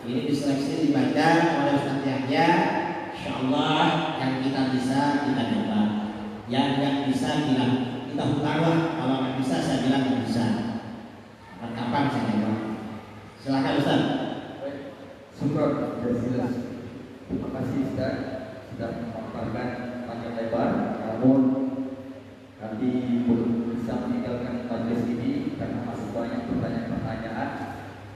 Ini diseleksi dibaca oleh Ustaz Yahya. Insyaallah yang kita bisa kita coba. Yang nggak bisa bilang kita hutanglah. Kalau nggak bisa saya bilang nggak bisa. Kapan saya coba? Silakan Ustaz. Syukur jazilan. Terima kasih Ustaz sudah memaparkan panjang lebar. Namun kami belum bisa meninggalkan majelis ini karena masih banyak pertanyaan-pertanyaan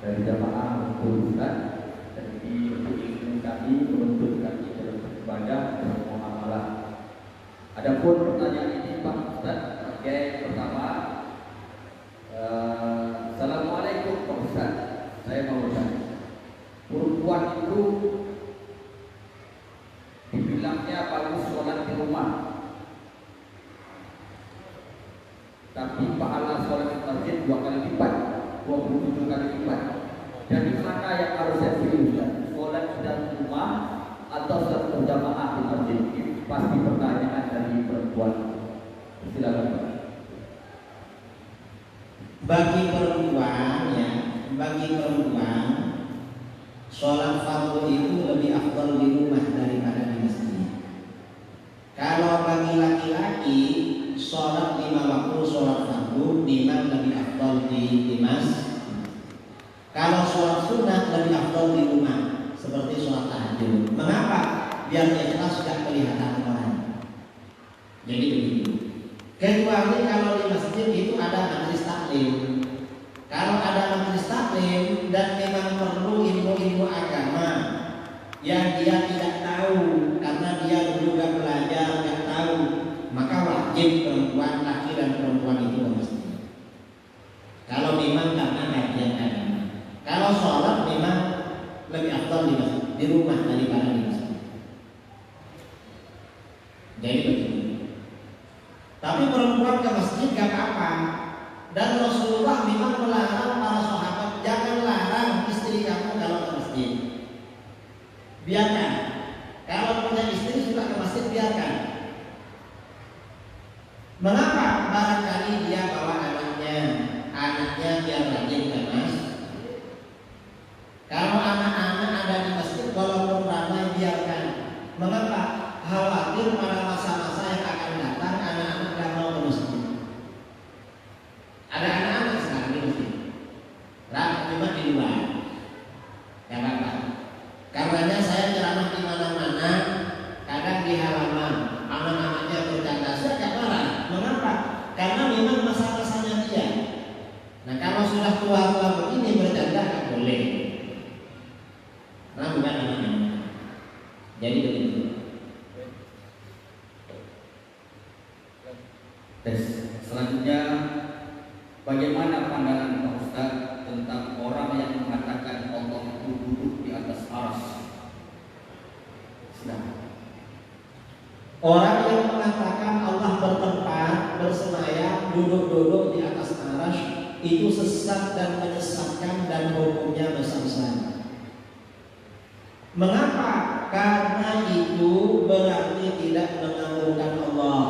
dari jamaah untuk Ustaz. Dan ini untuk ilmu kami, menuntut kami dalam beribadah dan muamalah. Adapun pertanyaan ini Pak Ustaz, sebagai pertama, Assalamualaikum Pak Ustaz. Saya mau bertanya, perempuan itu dibilangnya bagus sholat di rumah, tapi pahala sholat di masjid 2 kali lipat, 27 kali lipat. Jadi mana yang harus saya pilih? Sholat di dalam rumah atau sholat berjamaah di masjid? Ini pasti pertanyaan dari perempuan. Silakan Pak. Bagi perempuan sholat fardu itu lebih afdal di rumah daripada di masjid. Kalau bagi laki-laki sholat 5 waktu sholat fardu memang lebih afdal di masjid. Kalau sholat sunnah lebih afdal di rumah seperti sholat tahajud. Mengapa? Biar ikhlas gak kelihatan orang. Jadi begitu. Kecuali kalau di masjid itu ada majelis taklim. Kalau ada majelis taklim dan memang perlu ilmu-ilmu agama yang dia tidak tahu karena dia dulu gak belajar, gak tahu, maka wajib perempuan, laki dan perempuan itu ke masjid. Kalau memang karena kajian agama. Kalau sholat memang lebih afdal di masjid, di rumah daripada di masjid. Jadi begitu. Tapi perempuan ke masjid gak apa-apa. Dan Rasulullah memang melarang para sahabat, jangan larang istri kamu kalau ke masjid. Biarkan. Kalau punya istri suka ke masjid, biarkan. Mengapa? Barangkali dia bawa anaknya biar rajin ke masjid. Kalau anak-anak ada di masjid, walaupun ramai, biarkan. Mengapa? Khawatir pada masa-masa yang akan datang anak-anak gak mau ke masjid. Ada anak-anak sekarang di masjid, cuma di luar. Gak apa-apa. Karenanya saya ceramah di mana-mana, kadang di halaman, anak-anaknya bercanda, saya gak marah. Mengapa? Karena memang masa-masanya dia. Nah kalau sudah tua-tua begini bercanda gak boleh. Karena bukan anak-anak. Jadi begitu. Selanjutnya, bagaimana pandangan Pak Ustaz tentang orang yang mengatakan Allah itu duduk di atas arsy? Orang yang mengatakan Allah bertempat, bersemayam, duduk-duduk di atas arsy itu sesat dan menyesatkan dan hukumnya besar-besar. Mengapa? Karena itu berarti tidak mengagungkan Allah.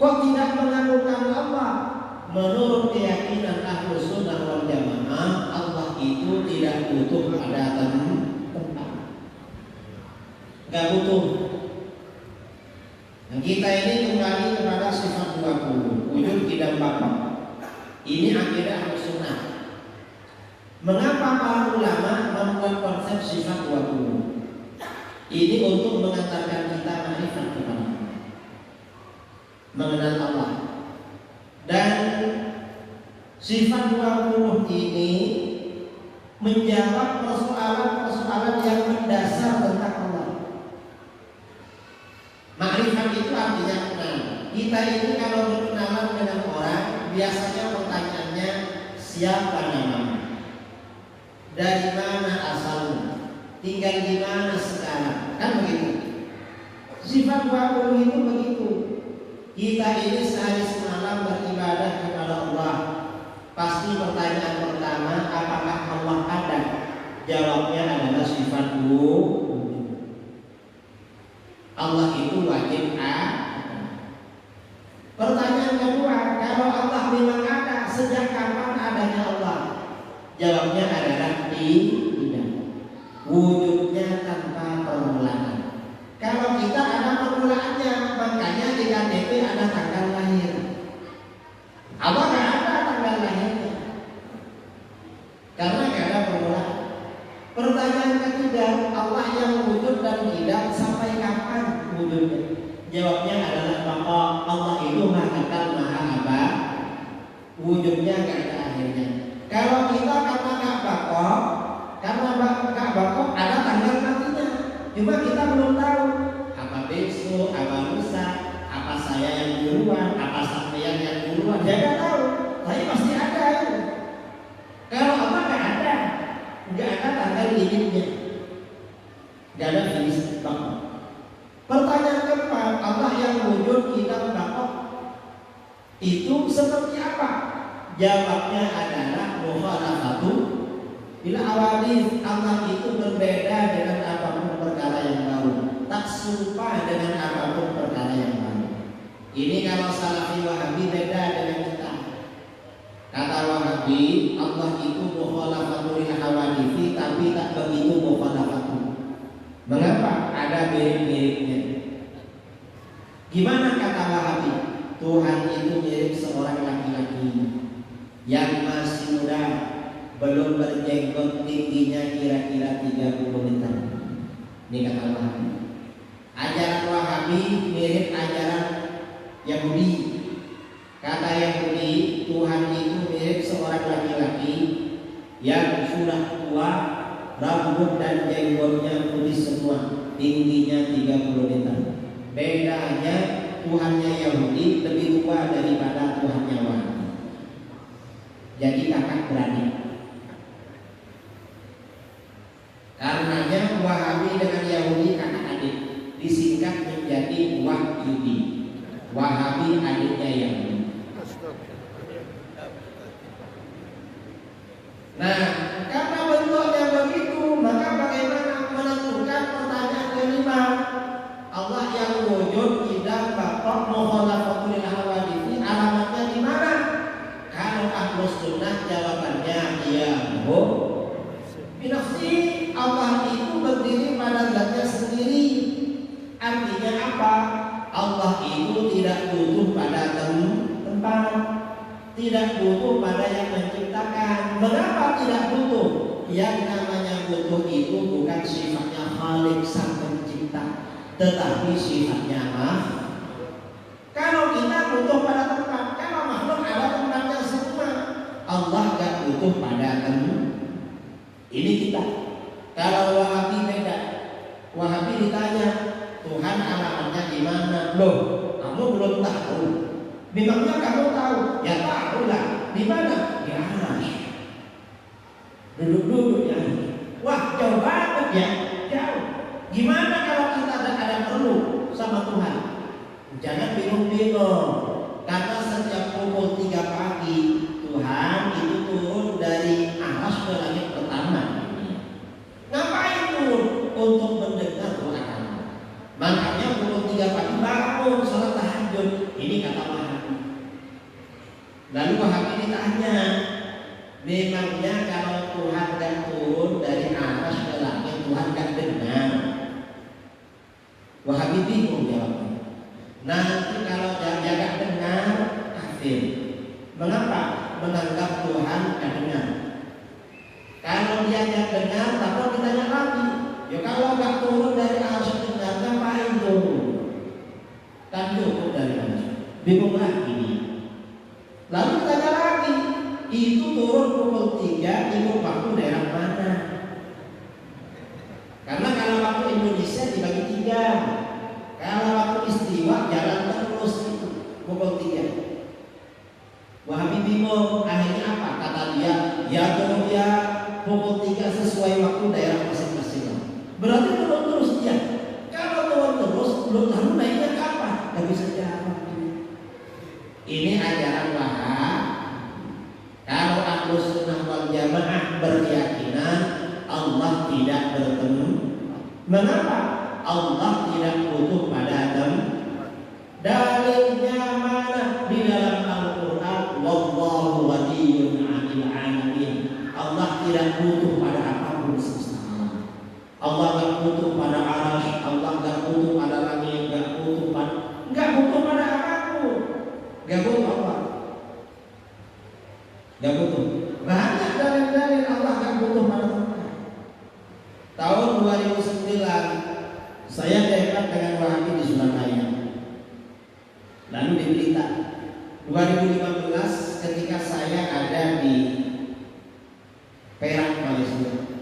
Kok tidak mengagungkan Allah? Menurut keyakinan Ahlus Sunnah wal Jamaah, Allah itu tidak butuh pada tempat. Gak butuh. Nah, kita ini kembali kepada sifat 20, wujud tidak bapak. Ini akidah Ahlus Sunnah. Mengapa para ulama membuat konsep sifat 20? Ini untuk mengantarkan kita ma'rifat kepada Allah, mengenal Allah. Dan sifat 20 ini menjawab persoalan-persoalan yang mendasar tentang Allah. Ma'rifat itu artinya kenal. Kita ini kalau berkenalan dengan orang, biasanya pertanyaannya siapa namamu? Dari mana asalmu? Tinggal di mana sekarang? Kan begitu. Sifat 20 itu begitu. Kita ini sehari semalam beribadah kepada Allah. Pasti pertanyaan pertama, apakah Allah ada? Jawabnya adalah sifat 20. Allah itu wajib ada. Pertanyaan kedua, kalau Allah memang ada, sejak kapan adanya Allah? Jawabnya adalah tidak. Wujudnya tanpa permulaan. Kalau kita ada permulaannya, makanya di KTP ada tanggal lahir. Allah nggak ada tanggal lahirnya, karena nggak ada permulaan. Pertanyaan ketiga, Allah yang wujud dan tidak sampai kapan wujudnya? Jawabnya adalah bahwa Allah itu maha kekal, maha abadi. Wujudnya nggak ada akhirnya. Kalau kita kata nggak bakok, karena nggak bakok ada tanggal matinya. Cuma kita belum tahu apa besok, apa lusa, apa saya yang duluan, apa sampean yang duluan. Jangan tahu, tapi pasti ada. Kalau Allah nggak ada tanggal limitnya, nggak ada finish bakok. Pertanyaan keempat, Allah yang wujud kita bakok itu seperti apa? Jawabnya adalah mukhalafatu bila awadis. Allah itu berbeda dengan apapun perkara yang baru, tak serupa dengan apapun perkara yang baru. Ini kalau Salafi Wahabi beda dengan kita. Kata Wahabi, Allah itu mukhalafatu lil hawadisi, tapi tak begitu mukhalafatu. Mengapa? Ada mirip-miripnya. Gimana kata Wahabi? Tuhan itu mirip seorang laki-laki yang masih muda, belum berjenggot, tingginya kira-kira 30 meter. Ini kata Wahabi. Ajaran Wahabi mirip ajaran Yahudi. Kata Yahudi, Tuhan itu mirip seorang laki-laki yang sudah tua, rambut dan jenggotnya putih semua, tingginya 30 meter. Bedanya Tuhannya Yahudi lebih tua daripada Tuhannya Wahabi. Jadi kakak beradik. Karenanya Wahabi dengan Yahudi kakak adik, disingkat menjadi Wahyudi. Wahabi adiknya Yahudi. Nah, karena bentuknya begitu, maka bagaimana menentukan pertanyaan kelima? Allah yang wujud tidak bakok mukhalafatul hawadits, alamatnya di mana? Kalau Ahlus Sunnah jawabannya iya, binafsi. Allah itu berdiri pada zatnya sendiri. Artinya apa? Allah itu tidak butuh pada tempat, tidak butuh pada yang menciptakan. Mengapa tidak butuh? Yang namanya butuh itu bukan sifatnya Khalik sang pencipta, tetapi sifatnya makhluk. Kalau kita butuh pada tempat, kalau makhluk ada tempatnya semua. Allah gak butuh pada tempat. Ini kita. Kalau Wahabi beda. Wahabi ditanya, Tuhan alamatnya di mana? Loh, kamu belum tahu. Memangnya kamu tahu? Ya tahu lah. Di mana? Di Arasy. Duduk-duduk ya. Wah, jauh banget ya. Jauh. Gimana kalau kita ada perlu sama Tuhan? Jangan bingung-bingung. Karena setiap pukul 3 pagi Tuhan itu turun dari Arasy ke langit pertama. Ngapain turun? Untuk mendengar doa kamu. Makanya pukul 3 pagi bangun salat tahajud. Ini kata Wahabi. Lalu Wahabi ditanya, memangnya kalau Tuhan dan turun dari Arasy ke langit, Tuhan gak dengar? Wahabi bingung jawabnya. Nanti kalau dia gak dengar, kafir. Mengapa? Menganggap Tuhan gak dengar. Kalau dia gak dengar, takut ditanya lagi. Ya kalau gak turun dari Arasy dengar, ngapain turun? Kan cukup dari Arasy. Bingung lagi. Lalu ditanya lagi, itu turun pukul 3, ikut waktu daerah mana? Karena kalau waktu Indonesia dibagi 3. Kalau waktu istiwa jalan terus itu pukul 3. Wahabi bingung, akhirnya apa? Kata dia, ya turun ya pukul 3 sesuai waktu daerah masing-masing. Berarti turun terus dia. Kalau turun terus, lalu naiknya kapan? Gak bisa jawab. Ini ajaran Wahabi. Kalau Ahlus Sunnah wal Jamaah berkeyakinan Allah tidak bertemu. Mengapa? Allah tidak butuh pada Adam. Dalilnya mana? Di dalam Al-Quran, wallahu waliyyun 'anil 'alamin. Allah tidak butuh pada apapun semesta alam. Allah nggak butuh pada arasy, Allah nggak butuh pada langit, nggak butuh pada apapun, nggak butuh Allah, nggak butuh. Banyak dalil-dalil Allah nggak butuh pada tempat. Tahun 2009 saya dekat dengan Wahabi di Surabaya, lalu di Blitar. 2015 ketika saya ada di Perak, Malaysia,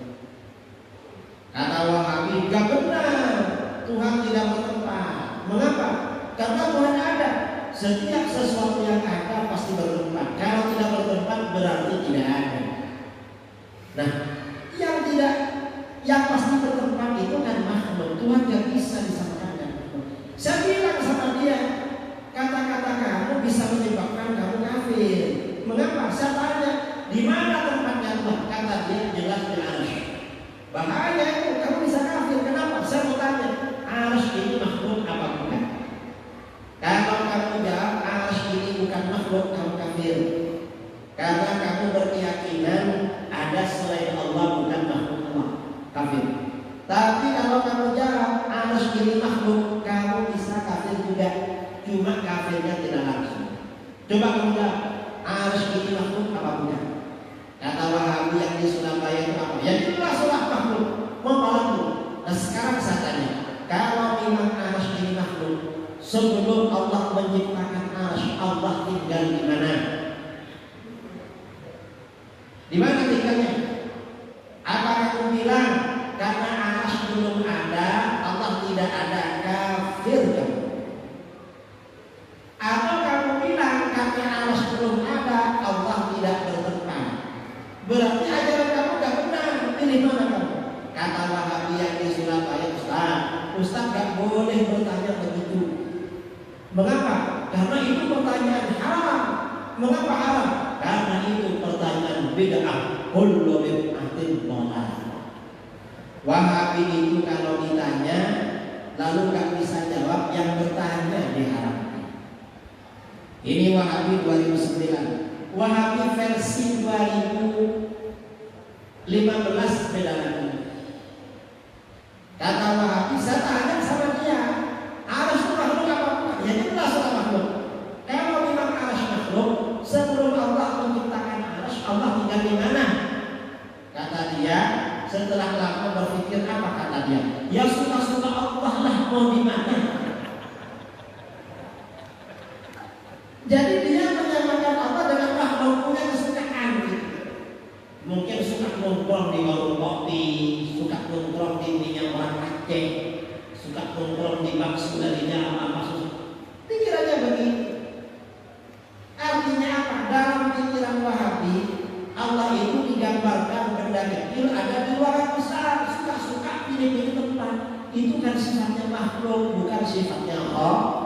kata Wahabi, gak benar, Tuhan tidak bertempat. Mengapa? Karena Tuhan ada. Setiap sesuatu yang ada pasti bertempat. Kalau tidak bertempat berarti tidak ada. Nah, yang pasti bertempat itu kan makhluk. Tuhan gak bisa disamakan dengan makhluk. Saya bilang sama dia, kata-kata kamu bisa menyebabkan kamu kafir. Mengapa? Saya tanya, di mana tempatnya Tuhan? Kata dia, jelas di arasy. Bahaya itu, kamu bisa kafir. Kenapa? Saya mau tanya, arasy ini makhluk apa bukan? Kalau kamu jawab arasy ini bukan makhluk, kamu kafir. Karena kamu berkeyakinan ada selain Allah bukan makhluk Allah, kafir. Tapi kalau kamu jawab arasy ini makhluk, kamu bisa kafir juga. Cuma kafirnya tidak langsung. Coba kamu jawab arasy ini makhluk apa bukan? Kata Wahabi yang di Surabaya itu apa? Ya itulah sholat makhluk, membalangu. Nah sekarang saya tanya, kalau memang arasy ini makhluk, sebelum Allah menciptakan arasy, Allah tinggal di mana? Di mana tinggalnya? Apa kamu bilang karena arasy belum ada, Allah tidak ada, kafir kamu? Atau kamu bilang karena arasy belum ada, Allah tidak bertempat? Berarti ajaran kamu gak benar. Pilih mana kamu? Kata Wahabi yang di Surabaya, Ustaz gak boleh bertanya begitu. Mengapa? Karena itu pertanyaan haram. Mengapa haram? Karena itu pertanyaan bid'ah. Kullu bid'atin dhalalah. Wahabi itu kalau ditanya lalu gak bisa jawab, yang bertanya diharamkan. Ini Wahabi 2009. Wahabi versi 2015 beda lagi. Kata Wahabi, saya tanya sama dia, arasy makhluk apa bukan? Ya jelas makhluk. Kalau memang arasy makhluk, sebelum Allah menciptakan arasy, Allah tinggal di mana? Kata dia, setelah lama berpikir apa kata dia? Ya suka-suka Allah lah, mau di mana? Jadi dia menyamakan Allah dengan makhluk punya kesukaan. Mungkin suka nongkrong di warung kopi, suka nongkrong di minyak orang Aceh, suka nongkrong di bakso darinya apa susah. Pikirannya begitu. Artinya apa? Dalam pikiran Wahabi, Allah itu digambarkan benda kecil ada di luar besar, suka-suka pilih-pilih tempat. Itu kan sifatnya makhluk, bukan sifatnya Allah.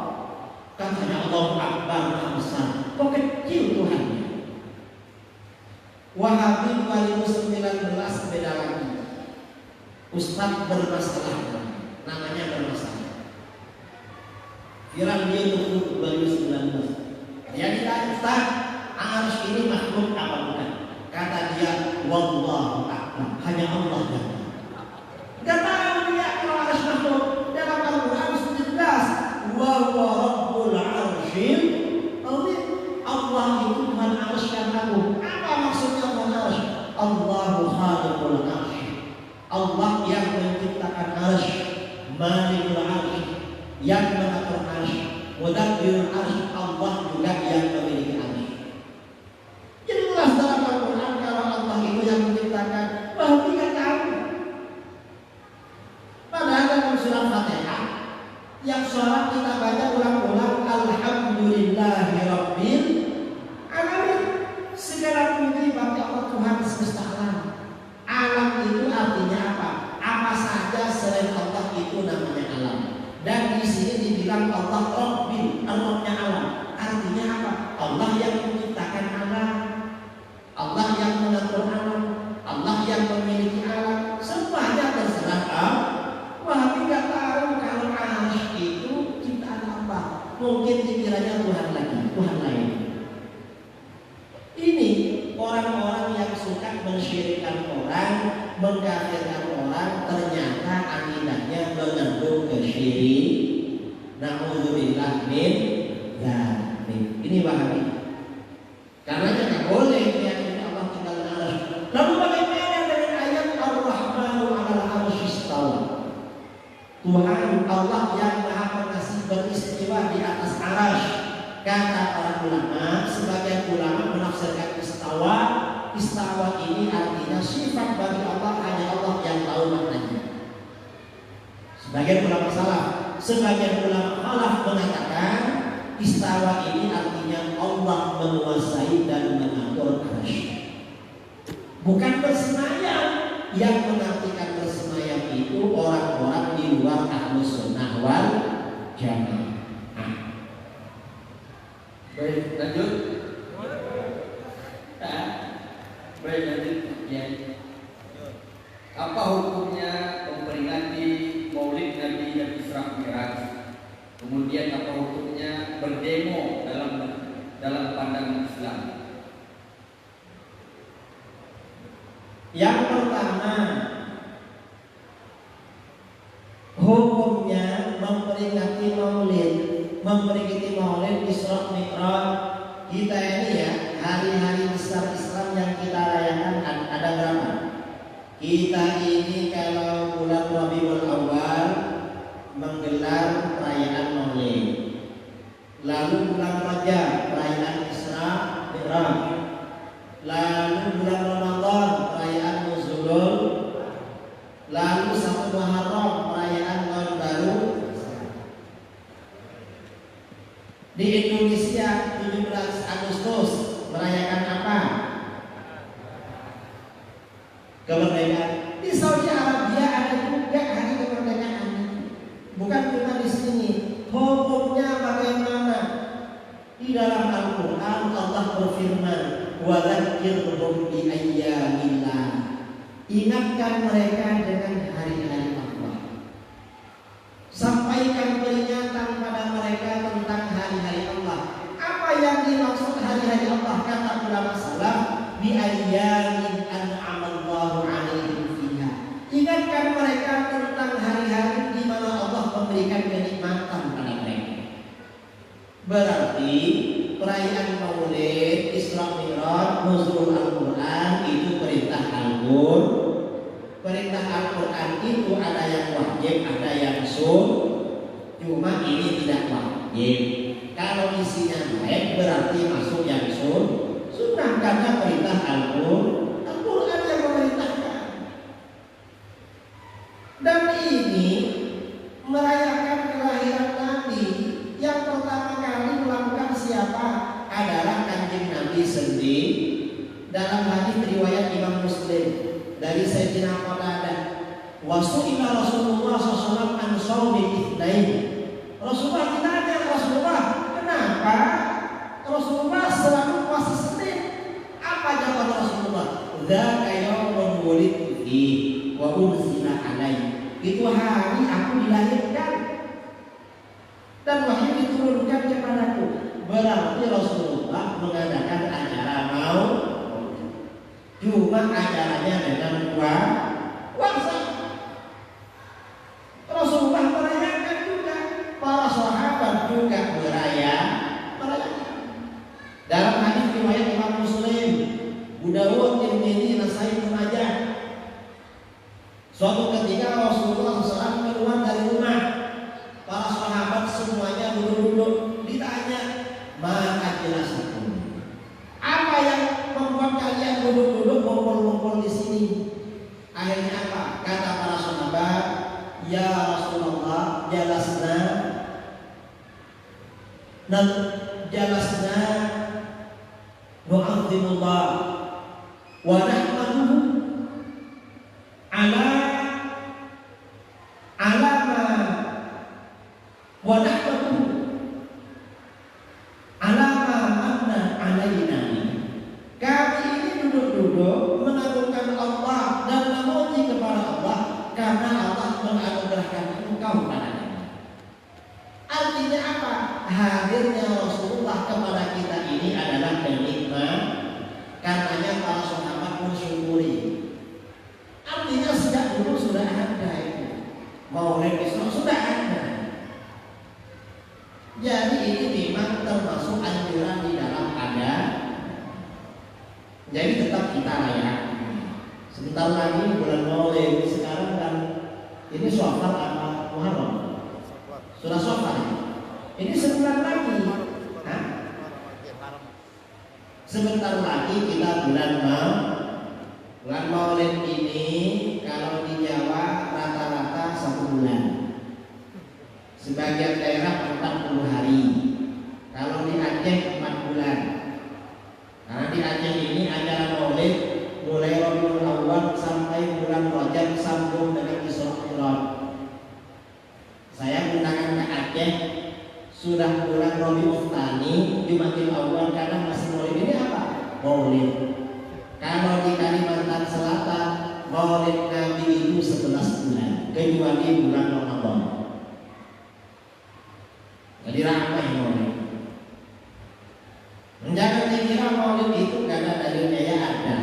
Katanya Allah Akbar, Maha Besar. Kok kecil Tuhannya? Wahabi 2019 beda lagi. Ustaz bermasalah, namanya bermasalah. Viral di YouTube 2019. Dia ditanya, Ustaz, arasy ini makhluk apa bukan? Kata dia, wallahu a'lam. Hanya Allah yang tahu. Gak tahu dia kalau arasy makhluk. Dalam Al-Quran sudah jelas, wa rabbul arsyil azim. Allah itu Tuhan arasy yang agung. Apa maksudnya Tuhan arasy? Allahu khaliqul arsy. Allah yang menciptakan arasy, malikul arsy, yang mengatur arasy, mudabbirul arsy. Allah juga yang memiliki arasy. Jadi jelas dalam Al-Quran kalau Allah itu yang menciptakan, bahwa tidak tahu. Padahal dalam surah Fatihah yang sholat kita baca ulang-ulang, alhamdulillahi rabbil alamin. Segala puji bagi Allah Tuhan semesta alam. Alam itu artinya apa? Apa saja selain Allah itu namanya alam. Dan di sini dibilang Allah Rabbil, Rabbnya alam. Artinya apa? Allah yang menciptakan alam, Allah yang mengatur alam, Allah yang memiliki alam. Semuanya terserah Allah. Wahabi nggak tahu kalau arasy itu ciptaan Allah. Mungkin pikirannya Tuhan lagi, Tuhan lain. Ini orang-orang yang suka mensyirikkan Allah. mengkafirkan orang ternyata akidahnya mengandung kesyirik. Na'udzubillah min dzalik. Ini pahami. Karena nggak boleh meyakini Allah tinggal di atas. Lalu bagaimana dengan ayat Ar-Rahmanu 'alal 'arsy istawa? Tuhan Allah yang Maha Pengasih beristiwa di atas arasy. Kata para ulama, sebagian ulama menafsirkan istawa. Istawa ini artinya sifat bagi Allah, hanya Allah yang tahu maknanya. Sebagian ulama salaf, sebagian ulama khalaf mengatakan istawa ini artinya Allah menguasai dan mengatur arasy. Bukan bersemayam. Yang mengartikan bersemayam itu orang-orang di luar Ahlus Sunnah wal Jamaah. Baik, lanjut. Baik, lanjut. Ya. Apa hukumnya memperingati Maulid Nabi dan Isra Mi'raj? Kemudian apa hukumnya berdemo dalam pandangan Islam? Yang pertama, hukumnya memperingati Maulid Isra Mi'raj. Kita ini ya, hari-hari besar Islam yang kita rayakan ada berapa? Kita ini kalau bulan Rabiul Awal menggelar perayaan Maulid. Lalu bulan Rajab perayaan Isra Mi'raj. Lalu bulan Ramadan perayaan Nuzulul. Lalu 1 Muharram perayaan Tahun Baru. Di Indonesia 17 Agustus merayakan apa? Kemerdekaan. Di Saudi Arabia ada juga hari kemerdekaan. Bukan cuma di sini. Hukumnya bagaimana? Di dalam Al-Quran Allah berfirman, wa dzakirhum bi ayyamillah. Ingatkan mereka dengan hari-hari Allah. Sampaikan peringatan pada mereka tentang hari-hari Allah. Apa yang dimaksud hari-hari Allah? Kata ulama salaf, bi ayyamin an'amallahu 'alaihim fiha. Ingatkan mereka tentang hari-hari di mana Allah memberikan kenikmatan pada mereka. Berarti perayaan Maulid, Isra Mi'raj, Nuzul Al-Quran itu perintah Al-Qur'an. Perintah Al-Quran itu ada yang wajib, ada yang sunnah. Cuma ini tidak wajib. Kalau isinya baik berarti masuk yang sunnah karena perintah Al-Qur'an. Al-Quran yang memerintahkan. Dan ini merayakan kelahiran Nabi. Yang pertama kali melakukan siapa? Adalah Kanjeng Nabi sendiri. Dalam hadis riwayat Imam Muslim dari Sayyidina Qatadah, wasu'ila Rasulullah SAW an shaumi itsnain. Rasulullah ditanya, Rasulullah, kenapa Rasulullah selalu puasa Senin? Apa jawaban Rasulullah? Dzaka yaumun wulidtu fihi wa unzila alaihi. Itu hari aku dilahirkan dan wahyu diturunkan kepadaku. Berarti Rasulullah mengadakan acara Maulid. Cuma acaranya dengan puasa. Rasulullah merayakan juga, para sahabat juga merayakan. Dalam hadis riwayat Imam Muslim, Abu Dawud, Tirmidzi, Nasai, Ibnu Majah. Suatu ketika Rasulullah SAW keluar dari rumah, para sahabat semuanya duduk-duduk. Ditanya, maka jelasakum, apa yang membuat kalian duduk-duduk ngumpul-ngumpul di sini? Akhirnya apa? Kata para sahabat, ya Rasulullah, jalasna nu'azzimullah wa nahmaduhu ala ma wa nahmaduhu ala ma manna alaina. Kami ini duduk-duduk mengagungkan Allah dan memuji kepada Allah karena Allah menganugerahkan engkau pada kami. Artinya apa? Hadirnya Rasulullah kepada kita ini adalah kenikmatan. Karenanya para sahabat mensyukuri. Artinya Maulid Islam sudah ada. Jadi ini memang termasuk anjuran di dalam ada. Jadi tetap kita rayakan. Sebentar lagi bulan Maulid, sekarang kan ini Syawal apa Muharram? Sudah Syawal. Ini sebulan lagi. Hah? Sebentar lagi kita bulan Maulid ini kalau di Jawa rata-rata 1 bulan. Sebagian daerah 40 hari. Kalau di Aceh 4 bulan. Karena di Aceh ini acara Maulid mulai Rabiul Awwal sampai bulan Rajab sambung dengan Isra Mi'raj. Saya menggunakan ke Aceh sudah bulan Rabiul Tsani, Jumatil Awwal karena masih Maulid ini apa? Maulid. Kalau di Kalimantan Selatan Maulid Nabi itu 11 bulan, kecuali bulan Ramadan. Jadi ramai Maulid. Jangan dikira Maulid itu karena dalilnya ya ada.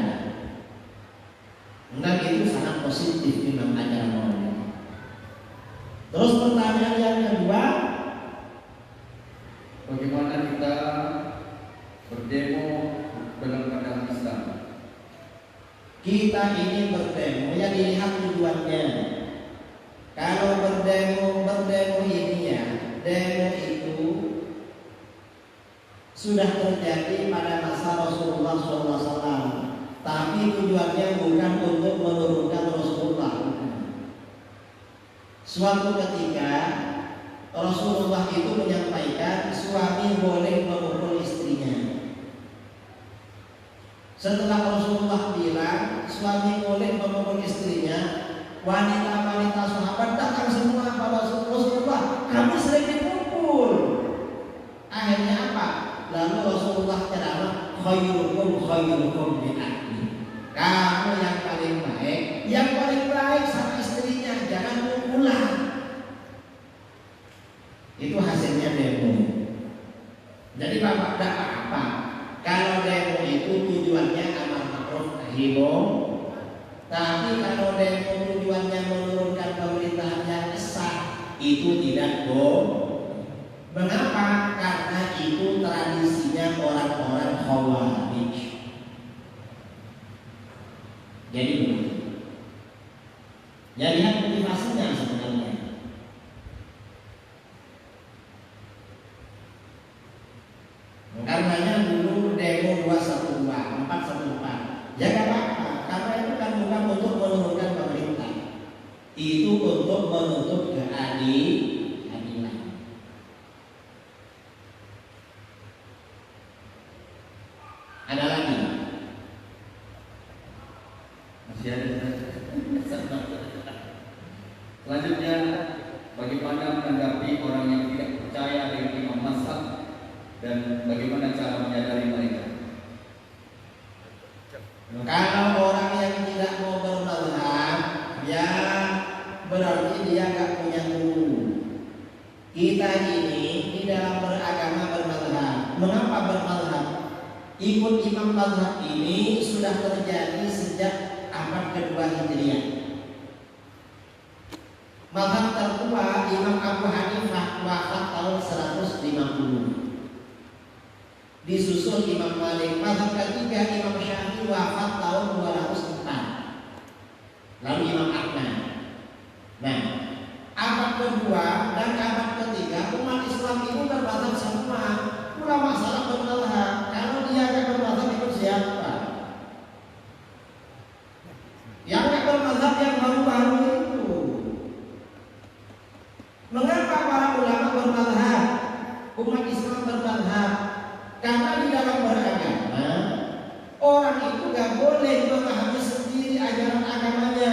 Dan itu sangat positif memang acara Maulid. Terus pertanyaan yang kedua, bagaimana kita berdemo dalam keadaan Islam? Kita ini berdemo ya dilihat tujuannya. Kalau berdemo ini ya, demo itu sudah terjadi pada masa Rasulullah SAW. Tapi tujuannya bukan untuk menurunkan Rasulullah. Suatu ketika Rasulullah itu menyampaikan suami boleh memukul istrinya. Setelah Rasulullah bilang suami boleh memukul istrinya, wanita-wanita sahabat datang semua pada Rasulullah, kami sering dipukul. Akhirnya apa? Lalu Rasulullah ceramah, khairukum li ahli. Kamu yang paling baik sama istrinya, jangan pukulan. Itu hasilnya demo. Jadi bapak tidak apa-apa. Kalau demo itu tujuannya amar ma'ruf nahi munkar. Tapi kalau demo tujuannya menurunkan pemerintahan yang sah, itu tidak boleh. Mengapa? Karena itu tradisinya orang-orang Khawarij. Jadi begitu. Jadi motivasinya sebenarnya. Karenanya dulu demo 212, 414. Jaga apa? Karena itu kan bukan untuk menurunkan pemerintah. Itu untuk menuntut keadilan. Ada lagi? Masih ada. Selanjutnya, bagaimana menanggapi orang yang tidak percaya dengan imam mazhab dan bagaimana cara menyadari mereka? Kalau orang yang tidak mau bermazhab, ya berarti dia nggak punya guru. Kita ini di dalam beragama bermazhab. Mengapa bermazhab? Ikut imam mazhab ini sudah terjadi sejak abad kedua Hijriah. Mazhab tertua Imam Abu Hanifah wafat tahun 150. Disusul Imam Malik. Mazhab ketiga Imam Syafi'i wafat tahun 204. Lalu Imam Ahmad. Nah, abad kedua dan abad ketiga umat Islam itu bermazhab semua. Ulama salaf bermazhab. Kalau dia akan bermazhab ikut siapa? Yang akan bermazhab yang baru-baru itu. Mengapa para ulama bermazhab? Umat Islam bermazhab. Karena di dalam beragama orang itu gak boleh memahami sendiri ajaran agamanya,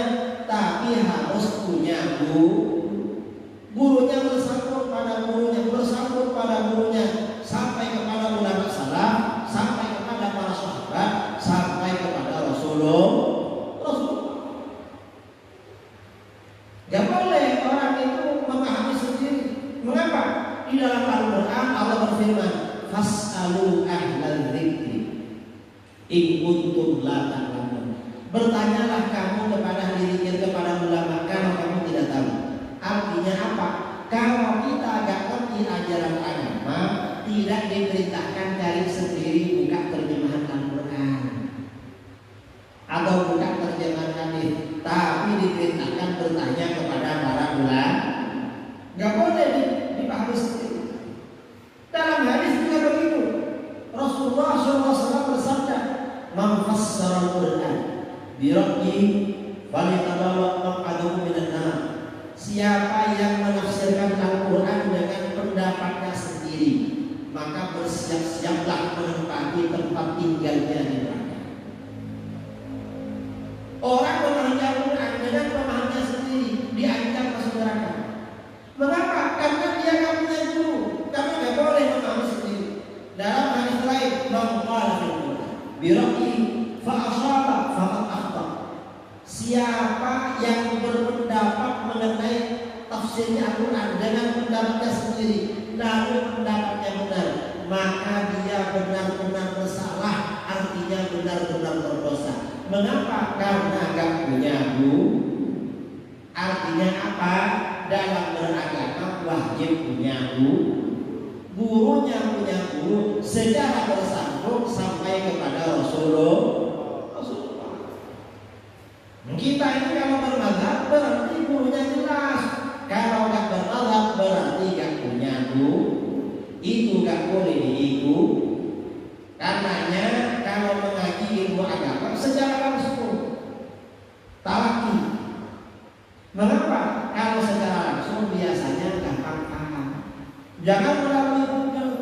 tapi harus punya guru. Gurunya bersambung pada gurunya, sampai kepada ulama salaf, sampai kepada para sahabat, sampai kepada Rasulullah. Gak boleh orang itu memahami sendiri. Mengapa? Di dalam Al-Quran Allah berfirman, fas'alu ahlal dzikri in kuntum la ta'lamun. Bertanyalah kamu kepada dirinya, kepada ulama kalau kamu tidak tahu. Apa tapi diperintahkan bertanya kepada para ulama. Nggak boleh dipahami sendiri. Dalam hadis juga begitu. Rasulullah SAW bersabda, "Man fassara al-Qur'an bi ra'yi falyatabawwa maq'adahu minan nar." Siapa yang menafsirkan Al-Quran dengan pendapatnya sendiri, maka bersiap-siaplah menempati tempat tinggalnya di neraka. Orang memahami Al-Quran dengan pemahamannya sendiri diancam masuk neraka. Mengapa? Karena dia nggak punya guru, karena nggak boleh memahami sendiri. Dalam hadis lain, "Man qala fil Qur'an bi ra'yi fa asaba faqad akhta." Siapa yang berpendapat mengenai tafsirnya Al-Quran dengan pendapatnya sendiri, lalu pendapatnya benar, maka dia benar-benar bersalah, artinya benar-benar berdosa. Mengapa? Karena gak punya guru. Artinya apa? Dalam beragama wajib punya guru. Gurunya punya guru secara bersambung sampai kepada Rasulullah. Kita ini kalau bermadzhab berarti gurunya jelas. Kalau nggak bermadzhab berarti nggak punya guru. Itu nggak boleh diikut. Karenanya kalau mengaji ilmu agama secara langsung talaki. Mengapa? Kalau secara langsung biasanya gampang paham. Jangan melalui Google.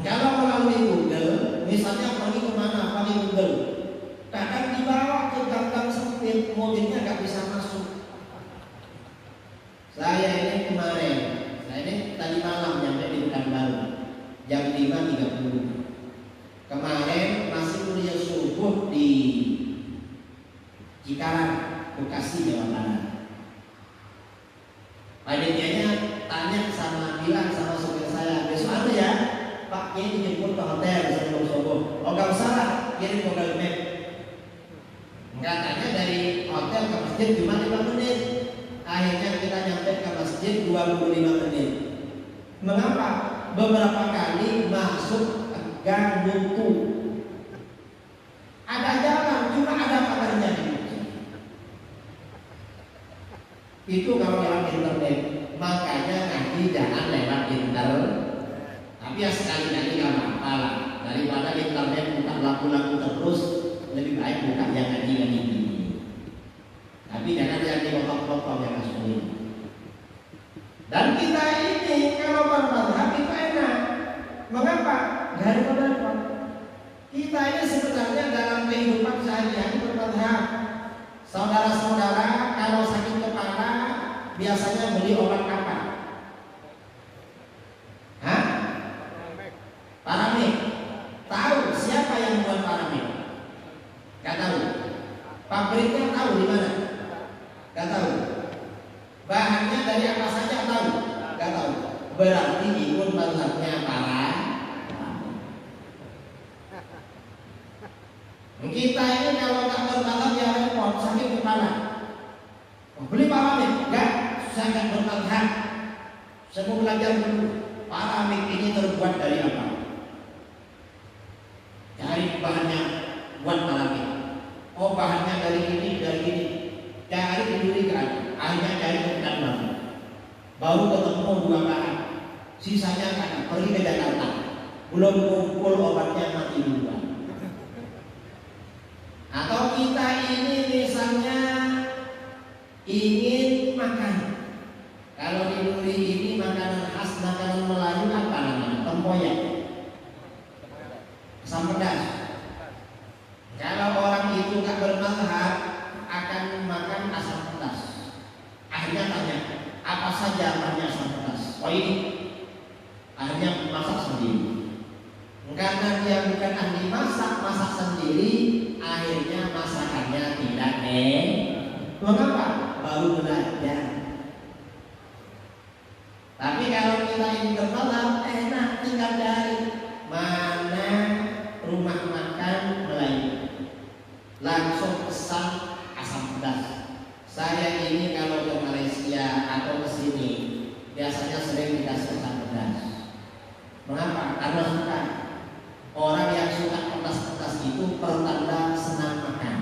Kalau melalui Google, misalnya pergi kemana? Pakai Google. Kadang dibawa ke gang-gang sempit, mobilnya nggak bisa masuk. Saya ini kemarin, tadi malam nyampe di Pekanbaru, jam 5.30. Kemarin masih kuliah subuh di Cikarang, Bekasi, Jawa Barat. Panitianya bilang sama supir saya, besok ada ya, Pak, ini dijemput ke hotel, saya subuh. Oh nggak usah lah, kirim Google Map. Katanya dari hotel ke masjid cuma 5 menit. Akhirnya kita nyampe ke masjid 25 menit. Mengapa? Beberapa kali masuk gang buntu. Ada jalan, cuma ada pagarnya di masjid. Itu kalau lewat internet. Makanya ngaji jangan lewat internet. Tapi ya sekali-kali nggak apa-apa lah. Daripada internet buka lagu-lagu terus, lebih baik buka yang ngaji ini. Tapi jangan yang dipotong-potong yang asli. Dan kita ini kalau bermadzhab itu enak. Mengapa? Gak ada pendapat. Kita ini sebenarnya dalam kehidupan sehari-hari bermadzhab. Saudara-saudara kalau sakit kepala biasanya beli obat apa? Hah? Paramik. Tahu siapa yang buat paramik? Gak tahu. Pabriknya tahu di mana? Gak tahu. Bahannya dari apa saja tahu? Gak tahu. Berarti ikut mazhabnya para. Kita ini kalau tak bermazhab ya repot, sakit kepala. Beli paramik? Enggak, saya nggak bermazhab. Saya mau belajar dulu. Paramik ini terbuat dari apa? Dari bahannya buat paramik. Oh bahannya dari ini. Cari dulu kan, akhirnya cari tempat lagi. Baru ketemu 2 bahan. Sisanya kan pergi ke Jakarta. Belum kumpul obatnya mati duluan. Atau kita ini misalnya ingin makan. Kalau di Duri ini makanan khas, makanan Melayu apa namanya? Tempoyak. Asam pedas. Kalau orang itu nggak bermazhab akan makan asam pedas. Akhirnya tanya, apa saja artinya asam pedas? Oh ini. Akhirnya masak sendiri. Karena dia bukan ahli masak sendiri, akhirnya masakannya tidak Mengapa? Baru belajar. Tapi kalau kita ini bermazhab, enak tinggal cari mana rumah makan Melayu. Langsung pesan asam pedas. Saya ini kalau ke Malaysia atau ke sini biasanya sering dikasih asam pedas. Mengapa? Karena suka. Orang yang suka pedas-pedas itu pertanda senang makan.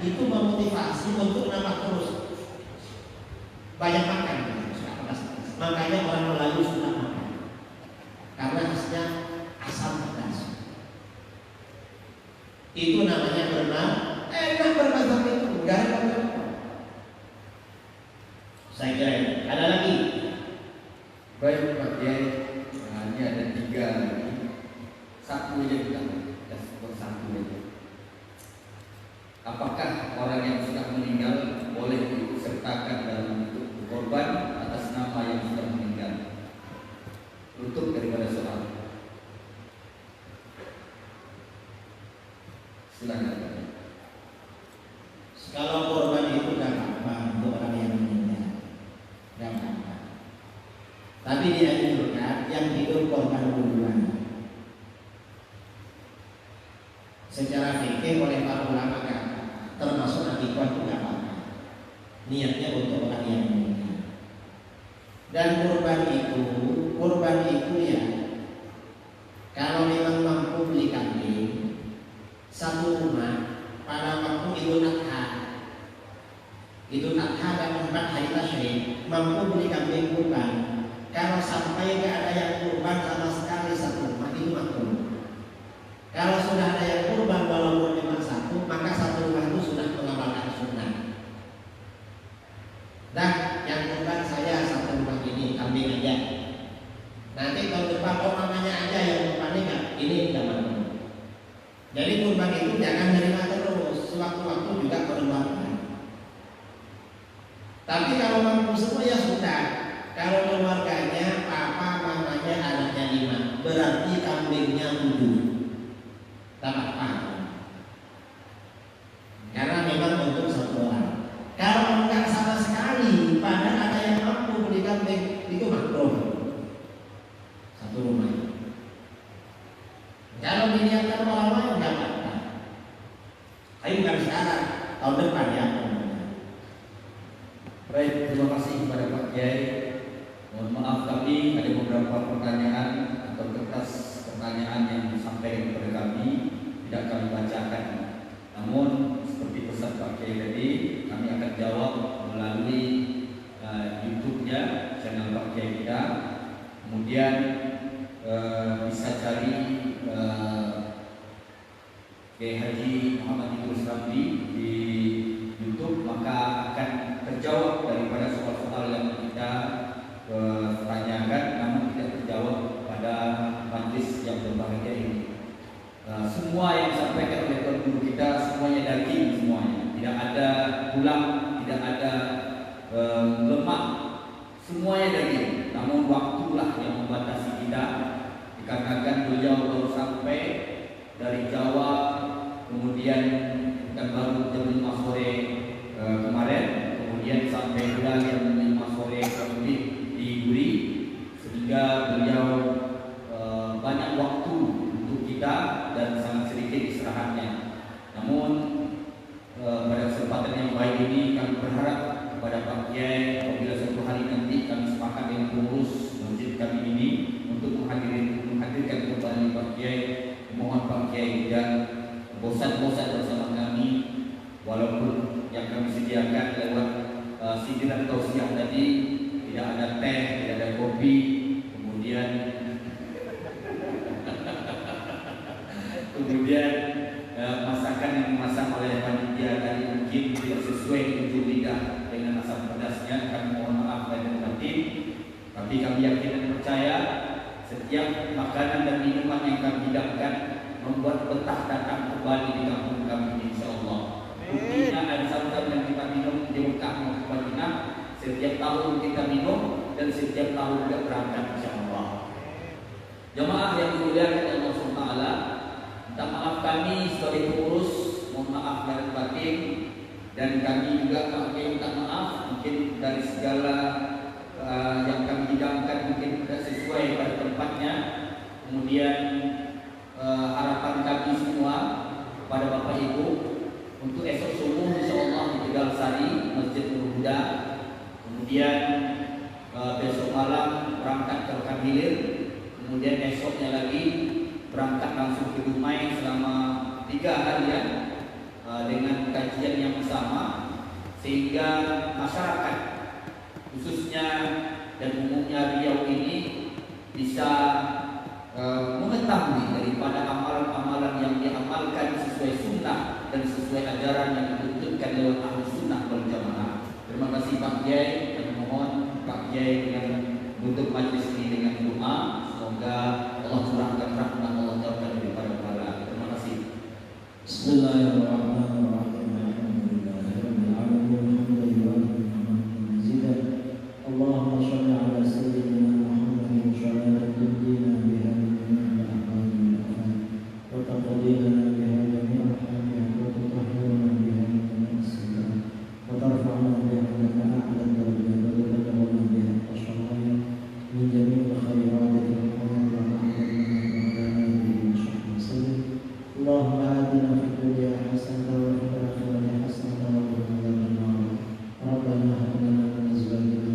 itu memotivasi untuk nambah terus banyak makan. Makanya orang Melayu suka makan karena khasnya asam pedas. Itu namanya berenang. Enak berenang itu, enggak ada apa-apa. Saya kira ada lagi. Baik Pak Kiai, ini ada 3 lagi. Satu aja kita satu aja. Apakah orang yang sudah meninggal boleh diikutsertakan dalam bentuk korban atas nama yang sudah meninggal? Tutup daripada soal. Silakan. Kalau korban itu gak apa-apa untuk orang yang meninggal, gak apa-apa. Tapi dianjurkan yang hidup korban duluan. Secara fikih oleh para ulama kan termasuk akikah itu gak apa-apa. Niatnya untuk orang yang meninggal. Dan kurban itu ya, kalau memang mampu beli kambing satu rumah pada waktu Idul Adha dan 4 hari tasyrik mampu beli kambing kurban. Kalau sampai tidak ada yang kurban sama sekali satu rumah itu makruh. Kalau sudah ada yang kurban walaupun cuma satu, maka satu rumah itu sudah mengamalkan sunnah. Dan yang kurban saya satu rumah ini kambing aja. Nanti tahun depan namanya aja yang kurban ini tidak makruh. Jadi kurban itu jangan menerima terus, sewaktu-waktu juga korbankan. Tapi kalau mampu semua ya sudah. Kalau keluarganya papa, mamanya, anaknya 5, berarti kambingnya 7. Tak apa. Karena memang untuk satu orang. Kalau enggak sama sekali, padahal ada yang mampu beli kambing, itu makruh. Satu rumah. Kalau diniatkan orang-orang enggak apa-apa. Tapi bukan sekarang, tahun depan ya. Baik, terima kasih kepada Pak Kiai. Mohon maaf kami ada beberapa pertanyaan atau kertas pertanyaan yang disampaikan kepada kami tidak kami bacakan. Namun seperti pesan Pak Kiai tadi, kami akan jawab melalui YouTube-nya channel Pak Kiai kita. Kemudian bisa cari Kiai Haji Muhammad Idrus Ramli di YouTube, maka akan terjawab daripada soal-soal yang kita tanyakan namun tidak terjawab pada majlis yang berbahagia ini. Semua yang disampaikan oleh Tuan Guru kita semuanya daging, semuanya tidak ada tulang, tidak ada lemak, semuanya daging. Namun waktulah yang membatasi kita, dikarenakan beliau baru sampai dari Jawa, kemudian dan baru jam 5 sore kemarin, kemudian sampai juga jam 5 sore lebih di Guri, sehingga beliau banyak waktu untuk kita dan sangat sedikit istirahatnya. Namun pada kesempatan yang baik ini kami berharap kepada Pak Kiai apabila suatu hari nanti kami sepakat dengan pengurus masjid kami ini untuk menghadirkan kembali Pak Kiai, mohon Pak Kiai tidak bosan-bosan bersama kami, walaupun yang kami sediakan lewat sindiran tausiah tadi tidak ada teh, tidak ada kopi, kemudian masakan yang dimasak oleh panitia tadi mungkin tidak sesuai untuk lidah dengan asam pedasnya. Kami mohon maaf dan batin, tapi kami yakin dan percaya setiap makanan dan minuman yang kami hidangkan membuat betah datang kembali di kampung kami ini, insyaallah. Buktinya ada sambutan yang kita minum di Mekah maupun Madinah, setiap tahun kita minum dan setiap tahun kita berangkat, insyaallah. Jemaah yang dimuliakan Allah Subhanahu wa taala, minta maaf kami sebagai pengurus, mohon maaf lahir batin, dan kami juga minta maaf mungkin dari segala yang kami hidangkan mungkin tidak sesuai pada tempatnya. Kemudian harapan kami semua kepada Bapak Ibu untuk esok subuh insyaallah di Tegal Sari Masjid Nurul Huda, kemudian besok malam berangkat ke Kamilir, kemudian esoknya lagi berangkat langsung ke Dumai selama 3 harian dengan kajian yang sehingga masyarakat khususnya dan umumnya Riau ini bisa mengetahui daripada amalan-amalan yang diamalkan sesuai sunnah dan sesuai ajaran yang dituntutkan lewat ahli sunnah wal jamaah. Terima kasih Pak Kiai, kami mohon Pak Kiai dengan menutup majlis ini dengan doa, semoga Allah curahkan rahmat Allah Ta'ala daripada para. Terima kasih. Bismillahirrahmanirrahim. Alhamdulillahirabbil alamin. Allahumma shalli ala sayyidina Muhammadin shalatan tunjina biha min al-ahwali wal-afat wa taqdina biha jami'a al-hajat wa tutahhiruna biha min as-sayyi'at wa tarfa'una biha ila a'la ad-darajat wa tuballighuna biha ash-sharaa'ir min jami'il khairat fil hayati wa ala alihi wa sahbihi wasallam. Allahumma atina fid dunya hasanatan wa fil akhirati hasanatan wa qina adzaban nar. Rabbana hab lana min azwajina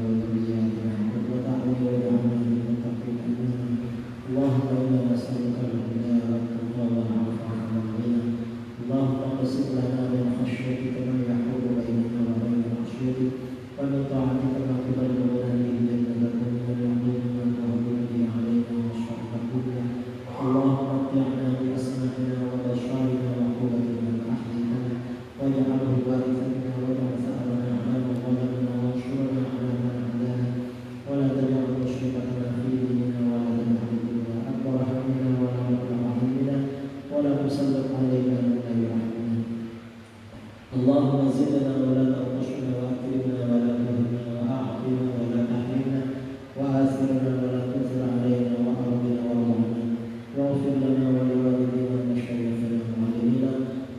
اللهم إنا نسألك الهدى والتقى والعفاف والغنى اللهم اقسم لنا من خشيتك ما يحول بيننا وبين معصيتك ومن طاعتك ما تبلغنا به جنتك ومن اليقين ما تهون به علينا مصائب الدنيا اللهم متعنا بأسماعنا وبصارنا وقوتنا ما أحييتنا واجعله الوارث منا واجعل ثأرنا على من ظلمنا وانصرنا على من عادانا ولا تجعل مصيبتنا في ديننا ولا تجعل الدنيا أكبر همنا ولا مبلغ علمنا ولا تسلط علينا من لا يرحمنا اللهم زدنا ولا تنقصنا وأكرمنا ولا تهنا وأعطنا ولا تحرمنا وآثرنا ولا تؤثر علينا وأرضنا وارضنا واغفر لنا ولوالدينا ومشايخنا ومعلمينا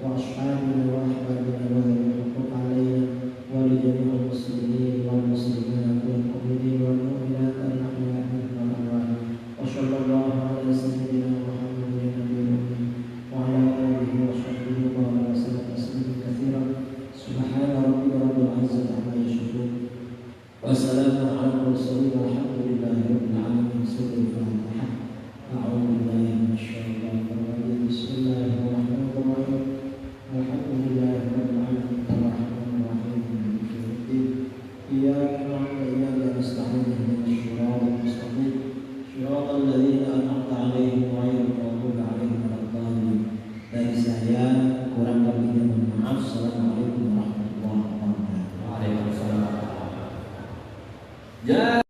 وأصحابنا وأحبابنا وذوي الحقوق علينا ولجميع المسلمين والمسلمات والمؤمنين والمؤمنات الأحياء منهم والأموات وصلى الله على سيدنا محمد النبي الأمي وعلى آله وصحبه وبارك وسلم تسليما كثيرا سبحان ربك رب العزة عما يصفون وسلام على المرسلين والحمد لله رب العالمين. سورة الفاتحة. أعوذ بالله من الشيطان الرجيم. بسم الله الرحمن الرحيم. الحمد لله رب العالمين الرحمن الرحيم مالك يوم الدين إياك نعبد وإياك نستعين اهدنا الصراط المستقيم صراط الذين أنعمت عليهم غير المغضوب عليهم ولا الضالين. Dari saya kurang lebihnya mohon maaf. Assalamualaikum warahmatullahi wabarakatuh. Waalaikumsalam. Ya